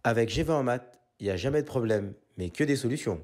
Avec G20 en maths, il n'y a jamais de problème, mais que des solutions.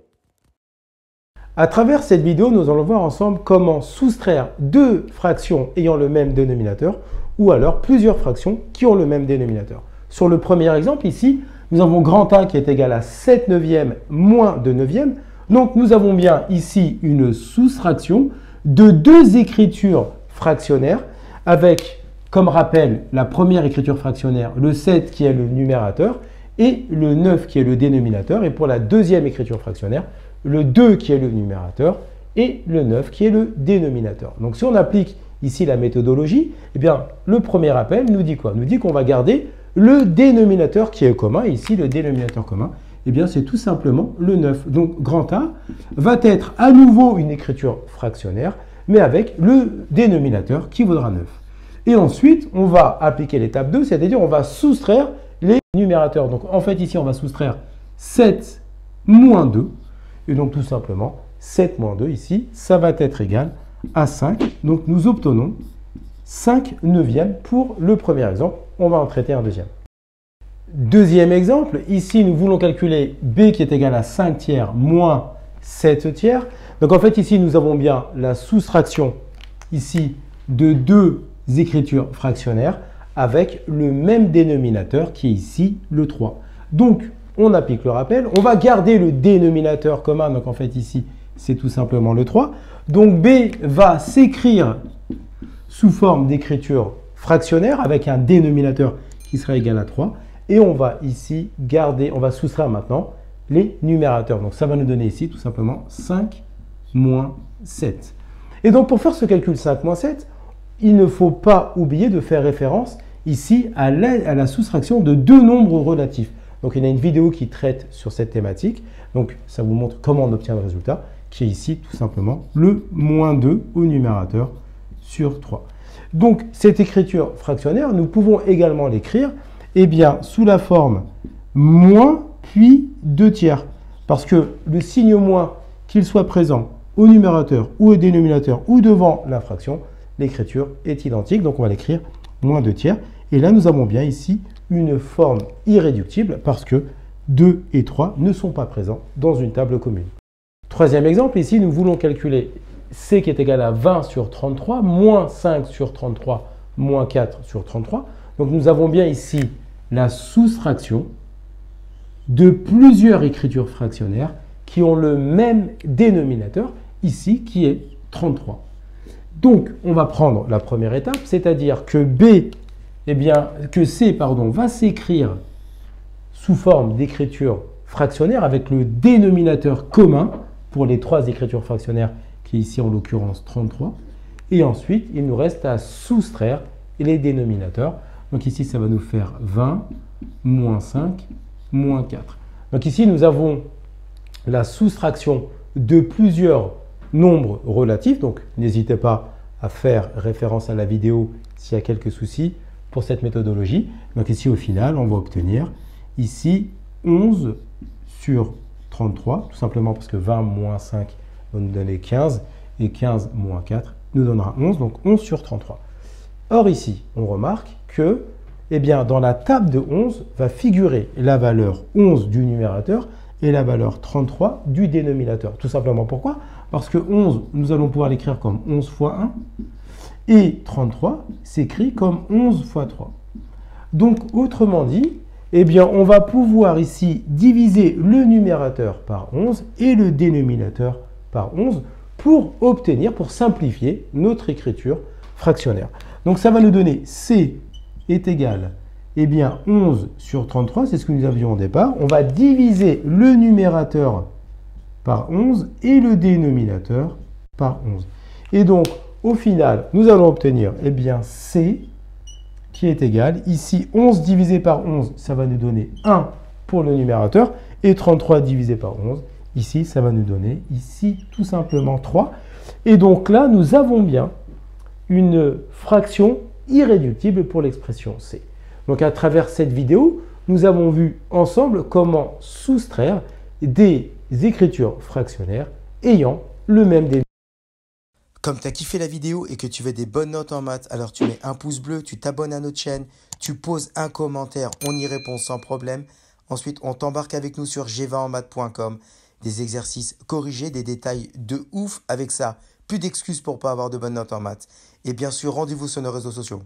À travers cette vidéo, nous allons voir ensemble comment soustraire deux fractions ayant le même dénominateur ou alors plusieurs fractions qui ont le même dénominateur. Sur le premier exemple ici, nous avons grand A qui est égal à 7 neuvièmes moins 2 neuvièmes. Donc nous avons bien ici une soustraction de deux écritures fractionnaires avec, comme rappel, la première écriture fractionnaire, le 7 qui est le numérateur et le 9 qui est le dénominateur. Et pour la deuxième écriture fractionnaire, le 2 qui est le numérateur et le 9 qui est le dénominateur. Donc si on applique ici la méthodologie, eh bien, le premier rappel nous dit quoi? Nous dit qu'on va garder le dénominateur qui est commun. Ici, le dénominateur commun, eh bien, c'est tout simplement le 9. Donc grand A va être à nouveau une écriture fractionnaire, mais avec le dénominateur qui vaudra 9. Et ensuite, on va appliquer l'étape 2, c'est-à-dire on va soustraire les numérateurs. Donc en fait, ici, on va soustraire 7 moins 2. Et donc tout simplement, 7 moins 2 ici, ça va être égal à 5. Donc nous obtenons 5 neuvièmes pour le premier exemple. On va en traiter un deuxième. Deuxième exemple, ici nous voulons calculer B qui est égal à 5 tiers moins 7 tiers. Donc en fait ici nous avons bien la soustraction ici de deux écritures fractionnaires avec le même dénominateur qui est ici le 3. Donc on applique le rappel, on va garder le dénominateur commun, donc en fait ici c'est tout simplement le 3. Donc B va s'écrire sous forme d'écriture fractionnaire avec un dénominateur qui sera égal à 3. Et on va ici garder, on va soustraire maintenant les numérateurs. Donc ça va nous donner ici tout simplement 5 moins 7. Et donc pour faire ce calcul 5 moins 7, il ne faut pas oublier de faire référence ici à la soustraction de deux nombres relatifs. Donc il y a une vidéo qui traite sur cette thématique. Donc ça vous montre comment on obtient le résultat, qui est ici tout simplement le moins 2 au numérateur sur 3. Donc cette écriture fractionnaire, nous pouvons également l'écrire sous la forme moins puis 2 tiers. Parce que le signe moins, qu'il soit présent au numérateur ou au dénominateur ou devant la fraction, l'écriture est identique. Donc on va l'écrire moins 2 tiers. Et là, nous avons bien ici une forme irréductible parce que 2 et 3 ne sont pas présents dans une table commune. Troisième exemple, ici, nous voulons calculer C qui est égal à 20 sur 33, moins 5 sur 33, moins 4 sur 33. Donc nous avons bien ici la soustraction de plusieurs écritures fractionnaires qui ont le même dénominateur, ici, qui est 33. Donc, on va prendre la première étape, c'est-à-dire que C va s'écrire sous forme d'écriture fractionnaire avec le dénominateur commun pour les trois écritures fractionnaires qui est ici en l'occurrence 33. Et ensuite, il nous reste à soustraire les dénominateurs. Donc ici, ça va nous faire 20, moins 5, moins 4. Donc ici, nous avons la soustraction de plusieurs nombres relatifs. Donc n'hésitez pas à faire référence à la vidéo s'il y a quelques soucis pour cette méthodologie. Donc ici, au final, on va obtenir ici 11 sur 33, tout simplement parce que 20 moins 5 va nous donner 15, et 15 moins 4 nous donnera 11, donc 11 sur 33. Or ici, on remarque que dans la table de 11 va figurer la valeur 11 du numérateur et la valeur 33 du dénominateur. Tout simplement pourquoi? Parce que 11, nous allons pouvoir l'écrire comme 11 fois 1, et 33 s'écrit comme 11 fois 3. Donc, autrement dit, on va pouvoir ici diviser le numérateur par 11 et le dénominateur par 11 pour obtenir, pour simplifier notre écriture fractionnaire. Donc, ça va nous donner C est égal 11 sur 33, c'est ce que nous avions au départ. On va diviser le numérateur par 11 et le dénominateur par 11. Et donc, au final, nous allons obtenir C qui est égal, ici 11 divisé par 11, ça va nous donner 1 pour le numérateur, et 33 divisé par 11, ici, ça va nous donner ici tout simplement 3. Et donc là, nous avons bien une fraction irréductible pour l'expression C. Donc à travers cette vidéo, nous avons vu ensemble comment soustraire des écritures fractionnaires ayant le même dénominateur. Comme tu as kiffé la vidéo et que tu veux des bonnes notes en maths, alors tu mets un pouce bleu, tu t'abonnes à notre chaîne, tu poses un commentaire, on y répond sans problème. Ensuite, on t'embarque avec nous sur g20enmaths.com. Des exercices corrigés, des détails de ouf avec ça. Plus d'excuses pour pas avoir de bonnes notes en maths. Et bien sûr, rendez-vous sur nos réseaux sociaux.